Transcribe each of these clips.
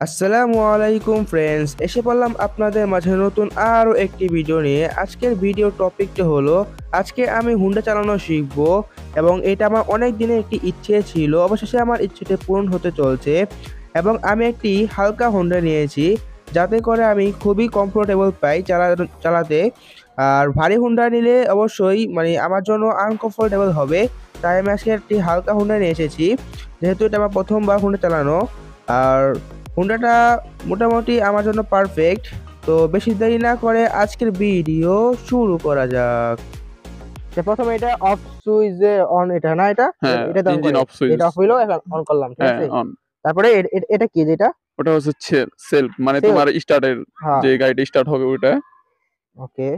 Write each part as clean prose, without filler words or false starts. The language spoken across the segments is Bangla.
আসসালামু আলাইকুম ফ্রেন্ডস, এসে পড়লাম আপনাদের মাঝে নতুন আরও একটি ভিডিও নিয়ে। আজকের ভিডিও টপিকটা হলো, আজকে আমি হুন্ডা চালানো শিখবো এবং এটা আমার অনেক দিনের একটি ইচ্ছে ছিল। অবশেষে আমার ইচ্ছেটি পূরণ হতে চলছে এবং আমি একটি হালকা হুন্ডা নিয়েছি, যাতে করে আমি খুবই কমফোর্টেবল পাই চালাতে। আর ভারী হুন্ডা নিলে অবশ্যই আমার জন্য আনকমফোর্টেবল হবে, তাই আমি আজকে একটি হালকা হুন্ডা নিয়ে এসেছি, যেহেতু এটা আমার প্রথমবার হুন্ডা চালানো। আর হুন্ডাটা মোটামুটি আমার জন্য পারফেক্ট। তো বেশি দেরি না করে আজকের ভিডিও শুরু করা যাক। প্রথমে এটা অফ সুইচ যে অন, এটা না, এটা হ্যাঁ, এটা দাও ইঞ্জিন করে অফ সুইচ। এটা অফ হইলো, এখন অন করলাম, ঠিক হ্যাঁ, আছে। অন। তারপরে এটা কি, যেটা ওটা হচ্ছে সেলফ, মানে সেলফ। তোমার স্টার্টের হ্যাঁ, যে গাড়িটা স্টার্ট হবে ওটা। ওকে,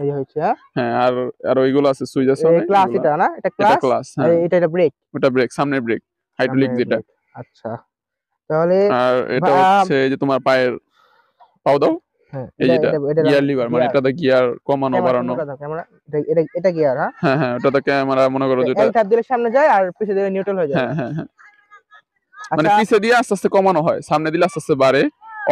এই হচ্ছে, হ্যাঁ। হ্যাঁ, আর আর ওইগুলো আছে, সুইচ আছে এই অনেক ক্লাস, ওগুলা। এটা না, এটা এটা ক্লাস। ক্লাস, আর হ্যাঁ। এটা ব্রেক, ওটা ব্রেক, সামনের ব্রেক, হাইড্রোলিক সামনের যেটা। ব্রেক। আচ্ছা, তাহলে আর এটা হচ্ছে যে তোমার পায়ের পাও দাও, হ্যাঁ, এই এটা যেটা এটা এটা গিয়ার লিভার, মানে গিয়ার। এটাতে গিয়ার কমানো ক্যামেরা বাড়ানো। সামনে দাও, ক্যামেরা, এটা গিয়ার, হ্যাঁ। হ্যাঁ হ্যাঁ, ওটাতে ক্যামেরা মনে করো যেটা। এক ধাপ দিলে সামনে যায় আর পিছে দিলে নিউট্রাল হয়ে যাবে। হ্যাঁ হ্যাঁ হ্যাঁ, মানে আচ্ছা, পিছে দিয়ে আস্তে আস্তে কমানো হয়, সামনে দিলে আস্তে আস্তে বাড়ে।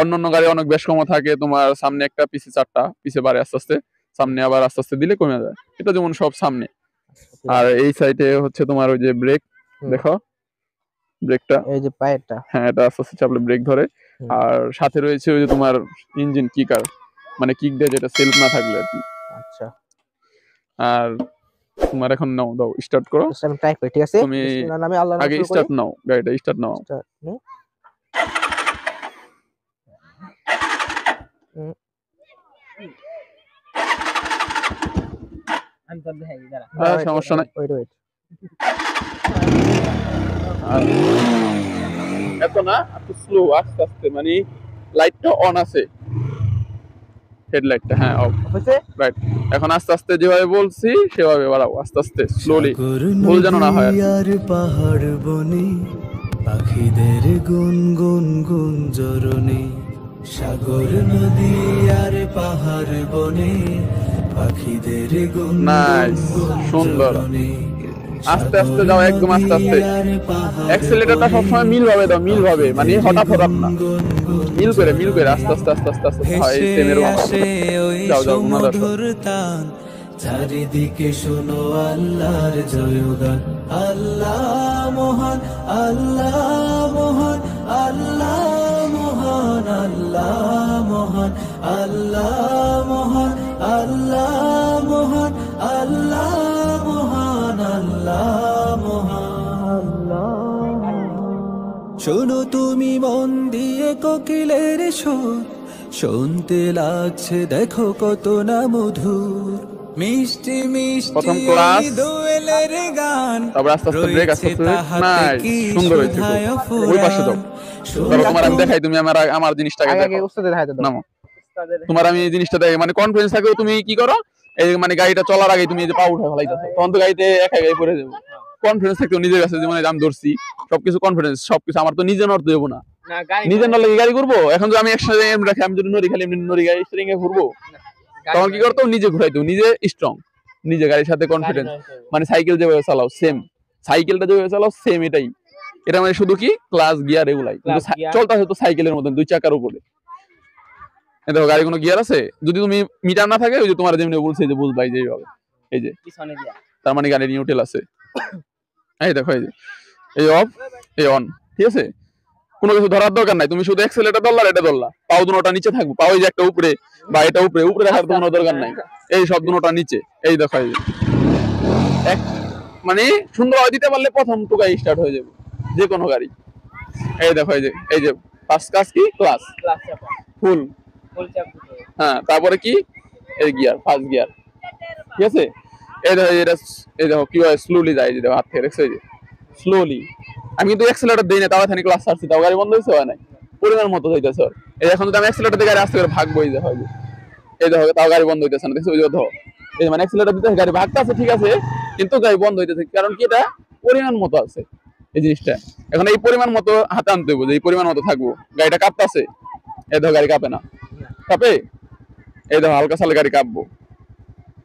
অন্যান্য গাড়ি অনেক বেশ কমা থাকে, তোমার সামনে একটা পিছে চারটা, পিছে বাড়ে আস্তে আস্তে, সামনে আবার আস্তে আস্তে দিলে কমে যায়। এটা যেমন সব সামনে। ঠিক আর আছে। এই সাইডে হচ্ছে তোমার ওই যে ব্রেক, হুম, দেখো ব্রেকটা। এই যে পায়েরটা। হ্যাঁ, এটা আস্তে আস্তে চাপলে ব্রেক ধরে। হুম, আর সাথে রয়েছে ওই যে তোমার ইঞ্জিন কিকার, মানে কিক দেয় যেটা সেলফ না থাকলে আর কি। আচ্ছা, আর তোমার এখন নাও, দাও স্টার্ট করো। জাস্ট আমি ট্রাই করি, ঠিক আছে। তুমি বিসমিল্লাহ নামে আল্লাহর নামে আগে শুরু করি। স্টার্ট নাও, গাড়িটা স্টার্ট নাও। স্টার্ট নি। হুম, আমি তো দেখাই দাঁড়া, সমস্যা নাই। Wait wait. আর এত না, একটু স্লো, আস্তে আস্তে, মানে লাইটটা অন আছে, হেডলাইটটা, হ্যাঁ অফ। হইছে। রাইট। এখন আস্তে আস্তে যেভাবে বলছি সেভাবে বাড়াও, আস্তে আস্তে স্লোলি, সাগর ভুল যেন না নদী হয় আর কি। আর পাহাড় বনে পাখিদের গুনগুন গুঞ্জরণে। সাগর নদী আর পাহাড় বনে পাখিদের গুনগুন নাইস, সুন্দর। গুঞ্জরণে। আস্তে আস্তে যাও, একদম আস্তে আস্তে। অ্যাক্সেলেটরটা সবসময় মিল ভাবে দাও, মিল ভাবে, মানে হঠাৎ হঠাৎ না, মিল করে আস্তে আস্তে আস্তে আস্তে আস্তে, হয় ভেসে সেম এরকম। আসে ওই যাও যাও, ঘুমা যাও। সুমধুর তান, চারিদিকে শোনো আল্লাহর জয়গান। আল্লাহ মহান, আল্লাহ মহান, আল্লাহ মহান, আল্লাহ মহান, আল্লাহ মহান, আল্লাহ মহান, আল্লাহ মহান, আল্লাহ মহান, আল্লাহ। শোনো তুমি মন দিয়ে কোকিলের সুর, শুনতে লাগছে দেখো কত না মধুর। মিষ্টি মিষ্টি প্রথম ক্লাস, ওই দোয়েলের গান, তারপর আস্তে আস্তে ব্রেক, আস্তে আস্তে। নাইস, কি সুন্দর হয়েছে খুব। সুধায় ওই পাশে যাও, ধরো তোমার আমি দেখাই, তুমি আমার আমার জিনিসটাকে আগে আগে দেখো। উস্তাদের দেখাইতে দাও। নামো, তোমার আমি এই জিনিসটা দেখে, মানে কনফিডেন্স থাকলেও তুমি কি করো, এই মানে গাড়িটা চলার আগে তুমি এই যে পা উঠায় ফেলাইতেছো, তখন তো গাড়িতে একা একাই পড়ে যাবো। কনফিডেন্স থাকতেও নিজের কাছে, যেমন আমি ধরছি সবকিছু, কনফিডেন্স সবকিছু আমার তো নিজে নড়তে দেবো না। নিজের নড়লে গাড়ি করবো, এখন যদি আমি একসাথে রাখি, আমি যদি নড়ি, খালি এমনি নড়ি, গাড়ি স্টিয়ারিং এ ঘুরবো, তখন কি করতো, নিজে ঘুরাইতো, নিজে স্ট্রং, নিজে গাড়ির সাথে কনফিডেন্স। মানে সাইকেল যেভাবে চালাও সেম, সাইকেলটা যেভাবে চালাও সেম, এটাই। এটা মানে শুধু কি ক্লাস গিয়ার এগুলাই, কিন্তু চলতে হতো সাইকেলের মতন দুই চাকার উপরে। দেখো গাড়ি কোনো গিয়ার আছে, যদি তুমি মিটার না থাকে, ওই যে তোমার যেমনি বলছে যে বুঝবাই যে এইভাবে, এই যে তার মানে গাড়ির নিউট্রাল আছে। এই দেখো, এই যে এই অফ, এই অন, ঠিক আছে। কোনো কিছু ধরার দরকার নাই, তুমি শুধু এক্সেলেটর ধরলা, এটা ধরলা, পাও দুটোটা নিচে থাকবো, পাও এই যে একটা উপরে বা এটা উপরে, উপরে রাখার কোনো দরকার নাই, এই সব দুটোটা নিচে। এই দেখো, এই যে এক, মানে সুন্দর হয় দিতে পারলে প্রথম টুকাই স্টার্ট হয়ে যাবে যে কোনো গাড়ি। এই দেখো, এই যে ফার্স্ট কাজ কি, ক্লাস ফুল, হ্যাঁ, তারপরে কি, এই গিয়ার, ফার্স্ট গিয়ার, ঠিক আছে। এই দেখো এটা, এই দেখো কিভাবে স্লোলি যায়, যে দেখো হাত থেকে দেখছো, এই যে স্লোলি। আমি কিন্তু অ্যাক্সেলেটর দেই না, তাড়াতাড়ি ক্লাস ছাড়ছি, তাও গাড়ি বন্ধ হয়েছে, হয় নাই, পরিমাণ মতো হইতেছে। এই এখন যদি আমি অ্যাক্সেলেটর দিয়ে গাড়ি আস্তে করে ভাগবো, এই দেখো, এই দেখো তাও গাড়ি বন্ধ হইতেছে না, দেখছো, ওই দেখো, এই মানে অ্যাক্সেলেটর দিতে গাড়ি ভাগতেছে, ঠিক আছে, কিন্তু গাড়ি বন্ধ হইতেছে, কারণ কি, এটা পরিমাণ মতো আছে এই জিনিসটা। এখন এই পরিমাণ মতো হাতে আনতে হবে, যে এই পরিমাণ মতো থাকবো। গাড়িটা কাঁপতেছে, এই দেখো গাড়ি কাঁপে না, কাঁপে, এই দেখো হালকা সালে গাড়ি কাঁপবো,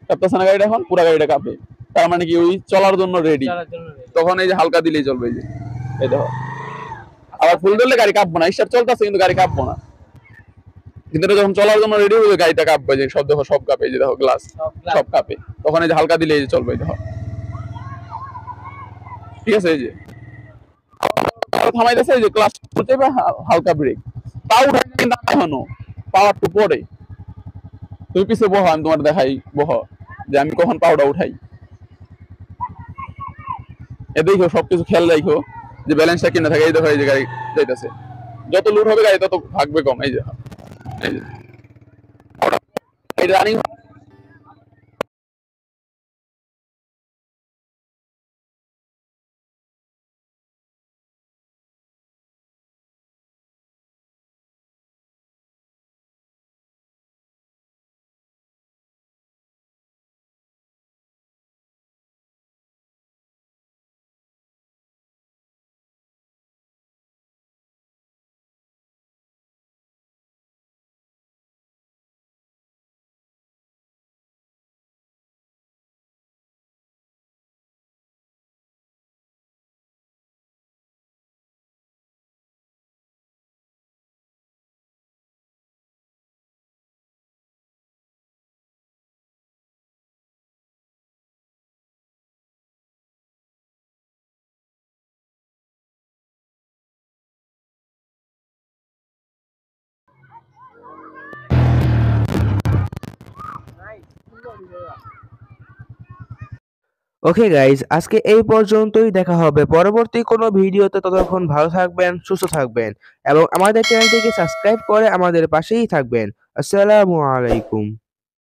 কাঁপতেছে না গাড়িটা, এখন পুরো গাড়িটা কাঁপে, তার মানে কি ওই চলার জন্য রেডি। তখন এই যে হালকা দিলেই চলবে, এই যে এই দেখো আবার ফুল ধরলে গাড়ি কাঁপবো না, স্টার্ট চলতেছে কিন্তু গাড়ি কাঁপবো না, কিন্তু এটা যখন চলার জন্য রেডি হবে গাড়িটা কাঁপবে, যে সব দেখো সব কাঁপে, এই যে দেখো গ্লাস সব কাঁপে, তখন এই যে হালকা দিলে এই যে চলবে, এই দেখো ঠিক আছে। এই যে থামাইতেছে, এই যে ক্লাস করতে হালকা ব্রেক, তাও উঠাই কিন্তু এখনো পাওয়ার টু পরে, তুমি পিছিয়ে বহ, আমি তোমার দেখাই বহ যে আমি কখন পাওয়ারটা উঠাই। এ দেখো সবকিছু খেয়াল রাখো যে ব্যালেন্সটা কিনা থাকে। এই দেখো এই যে গাড়ি যাইতেছে, যত লুট হবে গাড়ি তত ভাগবে কম। এই যে এই রানিং। ওকে গাইজ, আজকে এই পর্যন্তই, দেখা হবে পরবর্তী কোনো ভিডিওতে। ততক্ষণ ভালো থাকবেন, সুস্থ থাকবেন এবং আমাদের চ্যানেলটিকে সাবস্ক্রাইব করে আমাদের পাশেই থাকবেন। আসসালামু আলাইকুম।